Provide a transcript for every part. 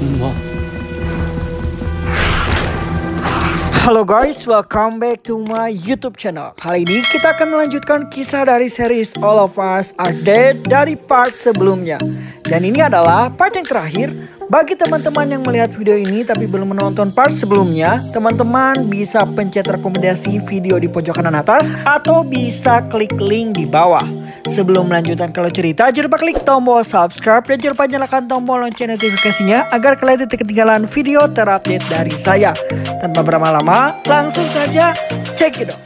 엄마. Halo guys, welcome back to my YouTube channel. Kali ini kita akan melanjutkan kisah dari series All of Us Are Dead dari part sebelumnya. Dan ini adalah part yang terakhir. Bagi teman-teman yang melihat video ini tapi belum menonton part sebelumnya, teman-teman bisa pencet rekomendasi video di pojok kanan atas atau bisa klik link di bawah. Sebelum melanjutkan kalau cerita, jangan lupa klik tombol subscribe dan jangan lupa nyalakan tombol lonceng notifikasinya agar kalian tidak ketinggalan video terupdate dari saya. Tanpa berlama-lama, langsung saja check it out.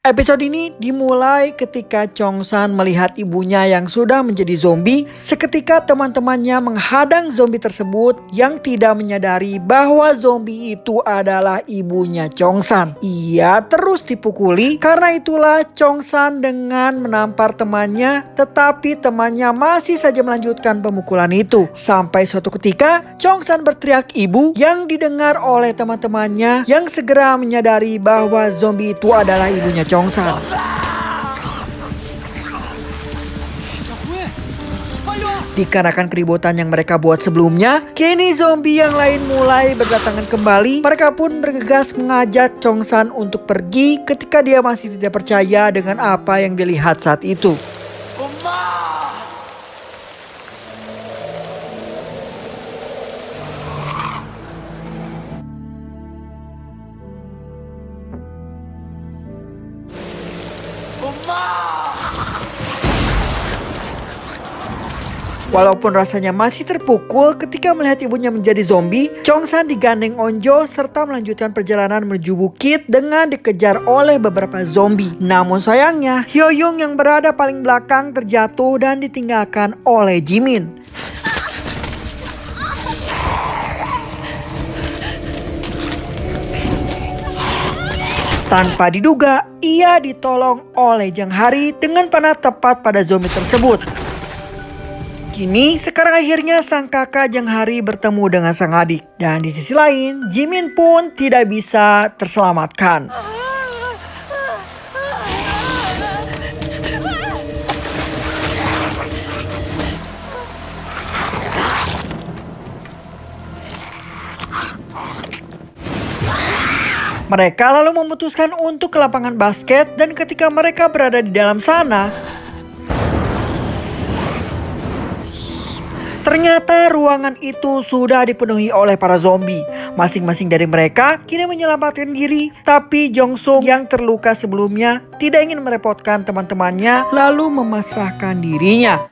Episode ini dimulai ketika Chong-san melihat ibunya yang sudah menjadi zombie. Seketika teman-temannya menghadang zombie tersebut yang tidak menyadari bahwa zombie itu adalah ibunya Chong-san. Ia terus dipukuli, karena itulah Chong-san dengan menampar temannya, tetapi temannya masih saja melanjutkan pemukulan itu. Sampai suatu ketika Chong-san berteriak ibu yang didengar oleh teman-temannya yang segera menyadari bahwa zombie itu adalah ibunya Chong-san. Dikarenakan keributan yang mereka buat sebelumnya, kini zombie yang lain mulai berdatangan kembali. Mereka pun bergegas mengajak Chong-san untuk pergi ketika dia masih tidak percaya dengan apa yang dilihat saat itu. Walaupun rasanya masih terpukul ketika melihat ibunya menjadi zombie, Chong-san digandeng Onjo serta melanjutkan perjalanan menuju bukit dengan dikejar oleh beberapa zombie. Namun sayangnya, Hyo-young yang berada paling belakang terjatuh dan ditinggalkan oleh Jimin. Tanpa diduga, ia ditolong oleh Jang Hari dengan panah tepat pada zombie tersebut. Kini sekarang akhirnya sang kakak Jang Hari bertemu dengan sang adik. Dan di sisi lain, Jimin pun tidak bisa terselamatkan. Mereka lalu memutuskan untuk ke lapangan basket, dan ketika mereka berada di dalam sana, ternyata ruangan itu sudah dipenuhi oleh para zombie. Masing-masing dari mereka kini menyelamatkan diri, tapi Jong-sung yang terluka sebelumnya tidak ingin merepotkan teman-temannya lalu memasrahkan dirinya.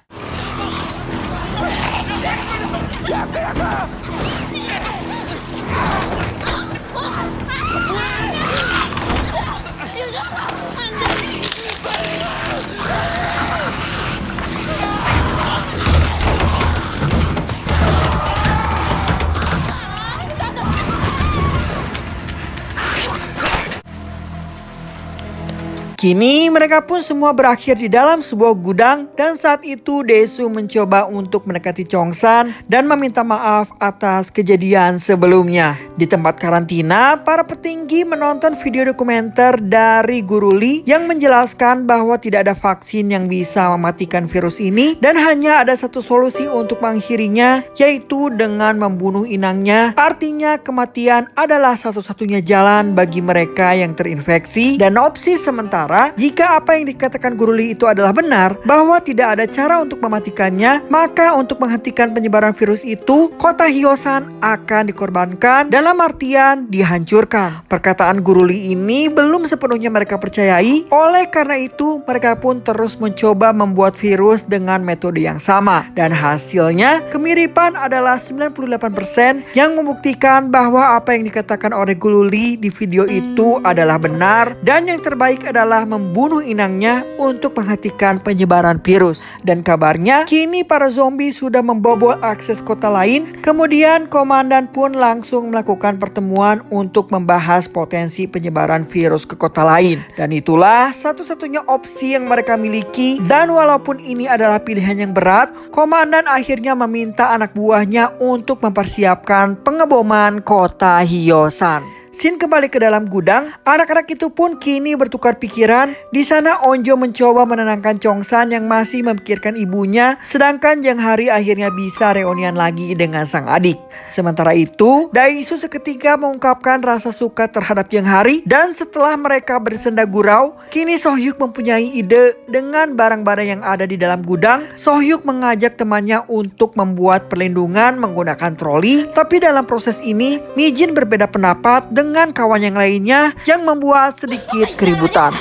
Kini mereka pun semua berakhir di dalam sebuah gudang, dan saat itu Dae-su mencoba untuk mendekati Chong-san dan meminta maaf atas kejadian sebelumnya. Di tempat karantina, para petinggi menonton video dokumenter dari Guru Lee yang menjelaskan bahwa tidak ada vaksin yang bisa mematikan virus ini dan hanya ada satu solusi untuk mengakhirinya, yaitu dengan membunuh inangnya. Artinya kematian adalah satu-satunya jalan bagi mereka yang terinfeksi, dan opsi sementara jika apa yang dikatakan Guru Lee itu adalah benar, bahwa tidak ada cara untuk mematikannya, maka untuk menghentikan penyebaran virus itu, kota Hyosan akan dikorbankan, dalam artian dihancurkan. Perkataan Guru Lee ini belum sepenuhnya mereka percayai, oleh karena itu mereka pun terus mencoba membuat virus dengan metode yang sama. Dan hasilnya kemiripan adalah 98% yang membuktikan bahwa apa yang dikatakan oleh Guru Lee di video itu adalah benar, dan yang terbaik adalah cara membunuh inangnya untuk menghentikan penyebaran virus. Dan kabarnya kini para zombie sudah membobol akses kota lain. Kemudian komandan pun langsung melakukan pertemuan untuk membahas potensi penyebaran virus ke kota lain. Dan itulah satu-satunya opsi yang mereka miliki. Dan walaupun ini adalah pilihan yang berat, komandan akhirnya meminta anak buahnya untuk mempersiapkan pengeboman kota Hyosan. Shin kembali ke dalam gudang. Anak-anak itu pun kini bertukar pikiran. Di sana Onjo mencoba menenangkan Chongsan yang masih memikirkan ibunya, sedangkan Jang Hari akhirnya bisa reunian lagi dengan sang adik. Sementara itu, Daesu seketika mengungkapkan rasa suka terhadap Jang Hari, dan setelah mereka bersenda gurau, kini Sohyuk mempunyai ide. Dengan barang-barang yang ada di dalam gudang, Sohyuk mengajak temannya untuk membuat perlindungan menggunakan troli. Tapi dalam proses ini, Mijin berbeda pendapat dengan kawan yang lainnya yang membuat sedikit keributan.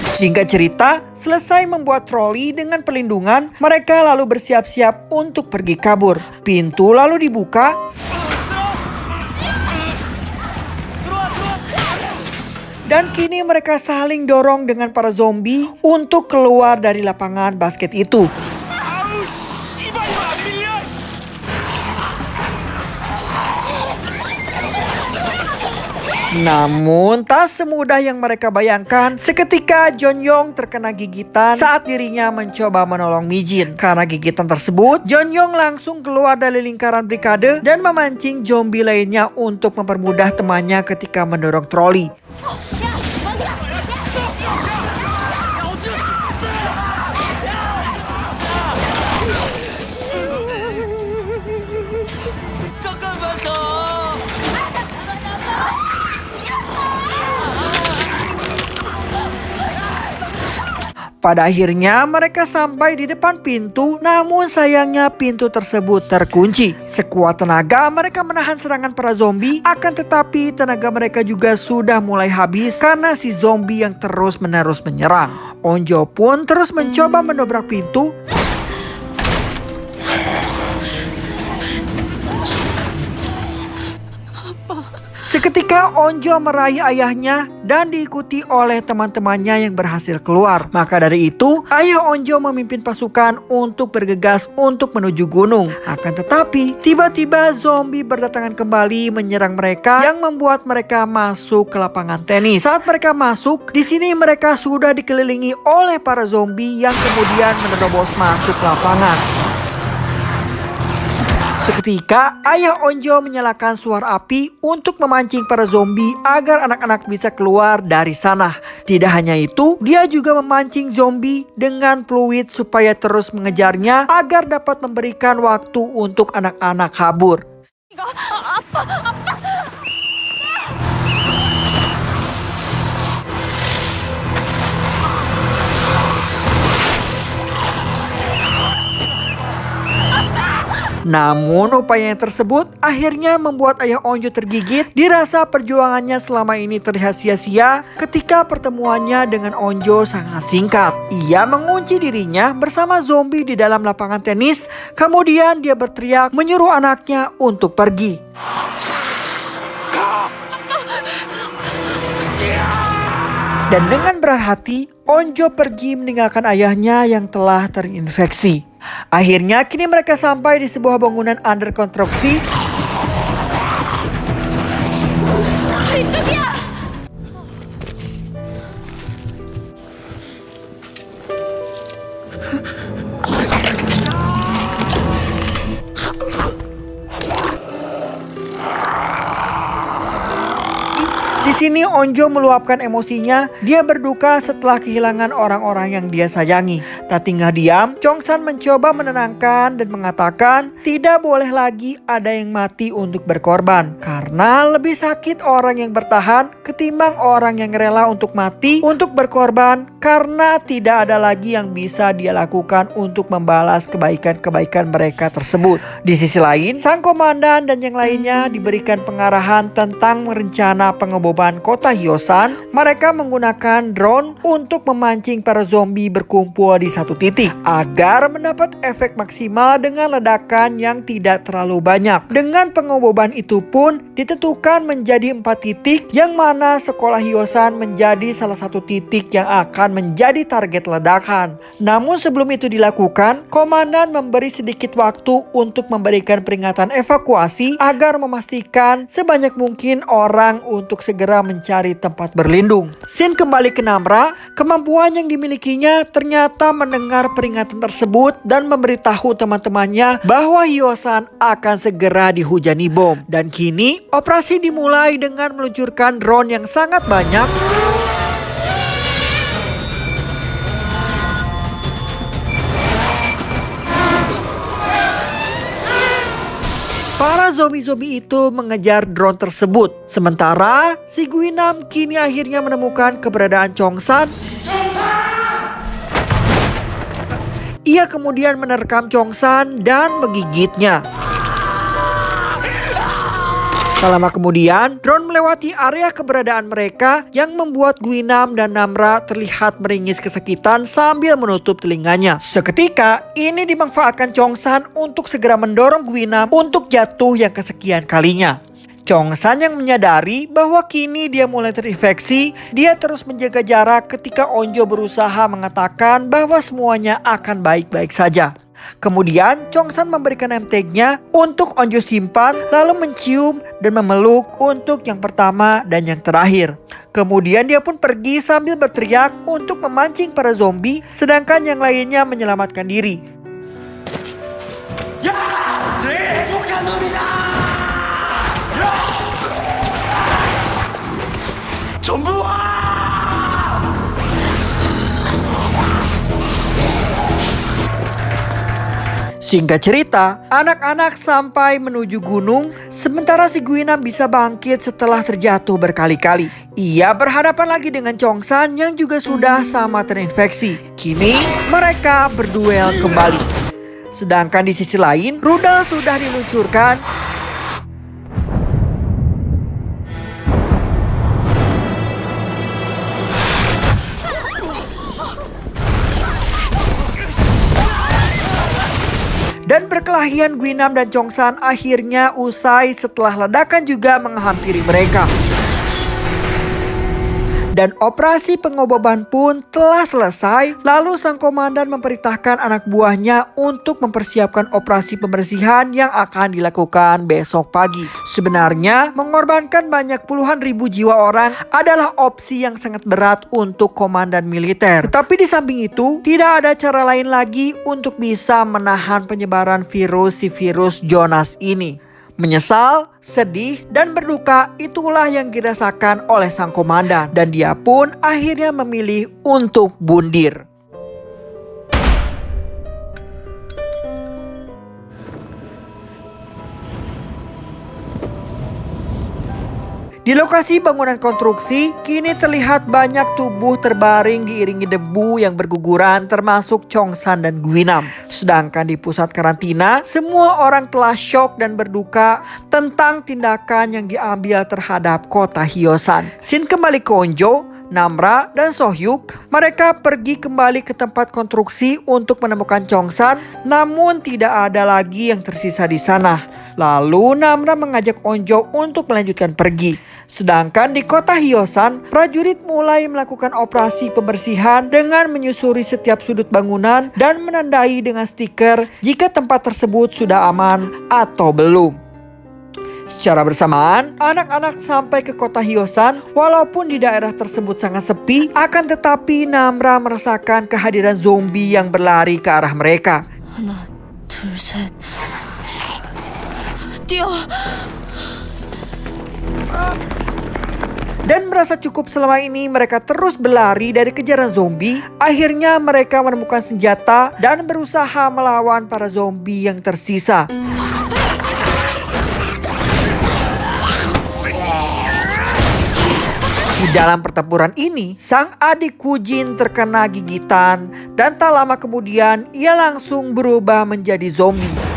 Singkat cerita, selesai membuat troli dengan perlindungan, mereka lalu bersiap-siap untuk pergi kabur. Pintu lalu dibuka. Dan kini mereka saling dorong dengan para zombie untuk keluar dari lapangan basket itu. Namun tak semudah yang mereka bayangkan. Seketika Jeonyong terkena gigitan saat dirinya mencoba menolong Mijin. Karena gigitan tersebut, Jeonyong langsung keluar dari lingkaran brigade dan memancing zombie lainnya untuk mempermudah temannya ketika mendorong troli. Pada akhirnya mereka sampai di depan pintu, namun sayangnya pintu tersebut terkunci. Sekuat tenaga mereka menahan serangan para zombie, akan tetapi tenaga mereka juga sudah mulai habis karena si zombie yang terus-menerus menyerang. Onjo pun terus mencoba mendobrak pintu. Seketika Onjo meraih ayahnya dan diikuti oleh teman-temannya yang berhasil keluar. Maka dari itu, ayah Onjo memimpin pasukan untuk bergegas untuk menuju gunung. Akan tetapi, tiba-tiba zombie berdatangan kembali menyerang mereka yang membuat mereka masuk ke lapangan tenis. Saat mereka masuk, di sini mereka sudah dikelilingi oleh para zombie yang kemudian menerobos masuk ke lapangan. Seketika, ayah Onjo menyalakan suara api untuk memancing para zombie agar anak-anak bisa keluar dari sana. Tidak hanya itu, dia juga memancing zombie dengan fluid supaya terus mengejarnya agar dapat memberikan waktu untuk anak-anak kabur. Namun upaya tersebut akhirnya membuat ayah Onjo tergigit. Dirasa perjuangannya selama ini terlihat sia-sia ketika pertemuannya dengan Onjo sangat singkat. Ia mengunci dirinya bersama zombie di dalam lapangan tenis. Kemudian dia berteriak menyuruh anaknya untuk pergi. Dan dengan berat hati, Onjo pergi meninggalkan ayahnya yang telah terinfeksi. Akhirnya kini mereka sampai di sebuah bangunan under konstruksi. Di sini Onjo meluapkan emosinya. Dia berduka setelah kehilangan orang-orang yang dia sayangi. Tak tinggal diam, Chongsan mencoba menenangkan dan mengatakan tidak boleh lagi ada yang mati untuk berkorban. Karena lebih sakit orang yang bertahan ketimbang orang yang rela untuk mati untuk berkorban, karena tidak ada lagi yang bisa dia lakukan untuk membalas kebaikan-kebaikan mereka tersebut. Di sisi lain, sang komandan dan yang lainnya diberikan pengarahan tentang rencana pengeboman permukaan kota Hyosan, mereka menggunakan drone untuk memancing para zombie berkumpul di satu titik agar mendapat efek maksimal dengan ledakan yang tidak terlalu banyak. Dengan pengoboban itu pun ditentukan menjadi 4 titik, yang mana sekolah Hyosan menjadi salah satu titik yang akan menjadi target ledakan. Namun sebelum itu dilakukan, komandan memberi sedikit waktu untuk memberikan peringatan evakuasi agar memastikan sebanyak mungkin orang untuk segera mencari tempat berlindung. Shin kembali ke Namra. Kemampuan yang dimilikinya ternyata mendengar peringatan tersebut dan memberitahu teman-temannya bahwa Hyosan akan segera dihujani bom. Dan kini operasi dimulai dengan meluncurkan drone yang sangat banyak. Para zombie-zombie itu mengejar drone tersebut. Sementara si Guinam kini akhirnya menemukan keberadaan Chongsan. Ia kemudian menerkam Chongsan dan menggigitnya. Tak lama kemudian, drone melewati area keberadaan mereka yang membuat Guinam dan Namra terlihat meringis kesakitan sambil menutup telinganya. Seketika, ini dimanfaatkan Chongsan untuk segera mendorong Guinam untuk jatuh yang kesekian kalinya. Chongsan yang menyadari bahwa kini dia mulai terinfeksi, dia terus menjaga jarak ketika Onjo berusaha mengatakan bahwa semuanya akan baik-baik saja. Kemudian Chongsan memberikan name tag-nya untuk Onjo simpan, lalu mencium dan memeluk untuk yang pertama dan yang terakhir. Kemudian dia pun pergi sambil berteriak untuk memancing para zombie, sedangkan yang lainnya menyelamatkan diri. Singkat cerita, anak-anak sampai menuju gunung, sementara si Guinam bisa bangkit setelah terjatuh berkali-kali. Ia berhadapan lagi dengan Chongsan yang juga sudah sama terinfeksi. Kini mereka berduel kembali. Sedangkan di sisi lain, rudal sudah diluncurkan. Dan perkelahian Guinam dan Chongsan akhirnya usai setelah ledakan juga menghampiri mereka. Dan operasi pengoboban pun telah selesai. Lalu sang komandan memerintahkan anak buahnya untuk mempersiapkan operasi pembersihan yang akan dilakukan besok pagi. Sebenarnya mengorbankan banyak puluhan ribu jiwa orang adalah opsi yang sangat berat untuk komandan militer. Tetapi di samping itu tidak ada cara lain lagi untuk bisa menahan penyebaran virus Jonas ini. Menyesal, sedih, dan berduka itulah yang dirasakan oleh sang komandan. Dan dia pun akhirnya memilih untuk bundir. Di lokasi bangunan konstruksi, kini terlihat banyak tubuh terbaring diiringi debu yang berguguran termasuk Chongsan dan Guinam. Sedangkan di pusat karantina, semua orang telah syok dan berduka tentang tindakan yang diambil terhadap kota Hyosan. Shin kembali ke Onjo, Namra, dan Sohyuk. Mereka pergi kembali ke tempat konstruksi untuk menemukan Chongsan, namun tidak ada lagi yang tersisa di sana. Lalu Namra mengajak Onjo untuk melanjutkan pergi. Sedangkan di kota Hyosan, prajurit mulai melakukan operasi pembersihan dengan menyusuri setiap sudut bangunan dan menandai dengan stiker jika tempat tersebut sudah aman atau belum. Secara bersamaan, anak-anak sampai ke kota Hyosan. Walaupun di daerah tersebut sangat sepi, akan tetapi Namra merasakan kehadiran zombie yang berlari ke arah mereka. Dan merasa cukup selama ini mereka terus berlari dari kejaran zombie. Akhirnya mereka menemukan senjata dan berusaha melawan para zombie yang tersisa. Di dalam pertempuran ini, sang adik Kujin terkena gigitan dan tak lama kemudian ia langsung berubah menjadi zombie.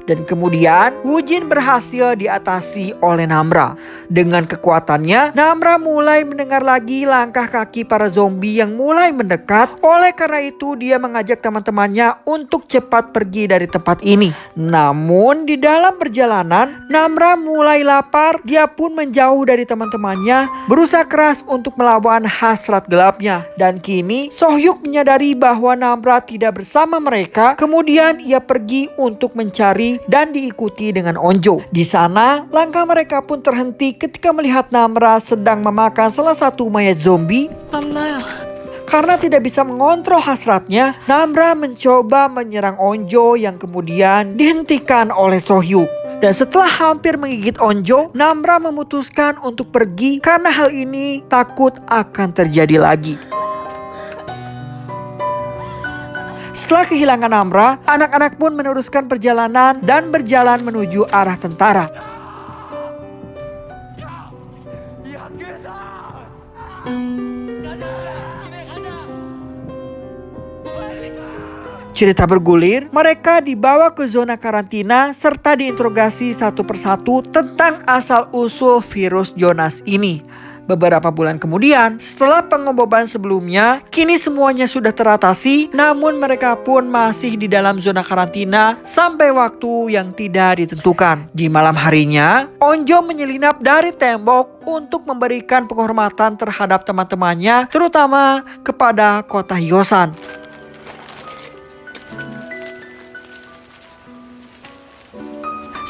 Dan kemudian Woo-jin berhasil diatasi oleh Namra. Dengan kekuatannya, Namra mulai mendengar lagi langkah kaki para zombie yang mulai mendekat. Oleh karena itu dia mengajak teman-temannya untuk cepat pergi dari tempat ini. Namun di dalam perjalanan, Namra mulai lapar. Dia pun menjauh dari teman-temannya, berusaha keras untuk melawan hasrat gelapnya. Dan kini Sohyuk menyadari bahwa Namra tidak bersama mereka. Kemudian ia pergi untuk mencari dan diikuti dengan Onjo. Di sana, langkah mereka pun terhenti ketika melihat Namra sedang memakan salah satu mayat zombie. Karena tidak bisa mengontrol hasratnya, Namra mencoba menyerang Onjo yang kemudian dihentikan oleh Sohyuk. Dan setelah hampir menggigit Onjo, Namra memutuskan untuk pergi karena hal ini takut akan terjadi lagi. Setelah kehilangan Namra, anak-anak pun meneruskan perjalanan dan berjalan menuju arah tentara. Cerita bergulir, mereka dibawa ke zona karantina serta diinterogasi satu persatu tentang asal-usul virus Jonas ini. Beberapa bulan kemudian, setelah pengoboban sebelumnya, kini semuanya sudah teratasi, namun mereka pun masih di dalam zona karantina sampai waktu yang tidak ditentukan. Di malam harinya, Onjo menyelinap dari tembok untuk memberikan penghormatan terhadap teman-temannya, terutama kepada kota Hyosan.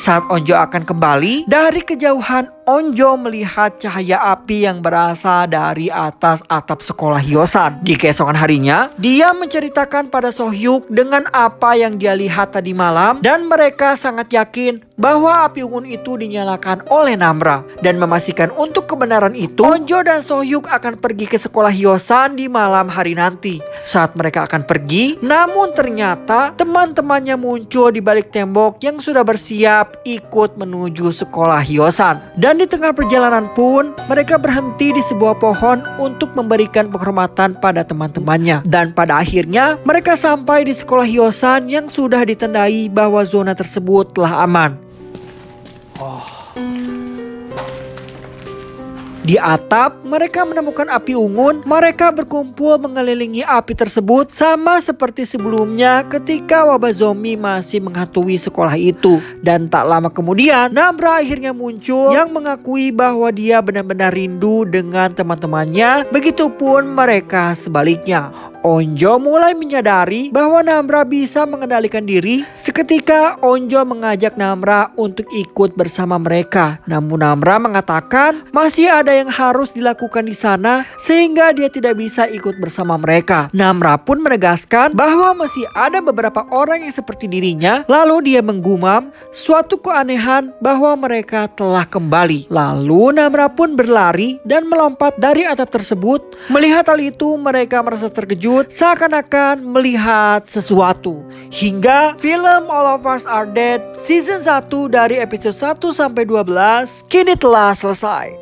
Saat Onjo akan kembali, dari kejauhan Onjo melihat cahaya api yang berasal dari atas atap sekolah Hyosan. Di keesokan harinya, dia menceritakan pada Sohyuk dengan apa yang dia lihat tadi malam, dan mereka sangat yakin bahwa api unggun itu dinyalakan oleh Namra. Dan memastikan untuk kebenaran itu, Onjo dan Sohyuk akan pergi ke sekolah Hyosan di malam hari nanti. Saat mereka akan pergi, namun ternyata teman-temannya muncul di balik tembok yang sudah bersiap ikut menuju sekolah Hyosan. Dan di tengah perjalanan pun mereka berhenti di sebuah pohon untuk memberikan penghormatan pada teman-temannya. Dan pada akhirnya mereka sampai di sekolah Hyosan yang sudah ditandai bahwa zona tersebut telah aman. Di atap, mereka menemukan api unggun. Mereka berkumpul mengelilingi api tersebut sama seperti sebelumnya ketika wabah zombie masih menghantui sekolah itu. Dan tak lama kemudian, Namra akhirnya muncul yang mengakui bahwa dia benar-benar rindu dengan teman-temannya. Begitupun mereka sebaliknya. Onjo mulai menyadari bahwa Namra bisa mengendalikan diri. Seketika Onjo mengajak Namra untuk ikut bersama mereka. Namun Namra mengatakan masih ada yang harus dilakukan di sana sehingga dia tidak bisa ikut bersama mereka. Namra pun menegaskan bahwa masih ada beberapa orang yang seperti dirinya. Lalu dia menggumam suatu keanehan bahwa mereka telah kembali. Lalu Namra pun berlari dan melompat dari atap tersebut. Melihat hal itu, mereka merasa terkejut, seakan-akan melihat sesuatu. Hingga film All of Us Are Dead season 1 dari episode 1 sampai 12 kini telah selesai.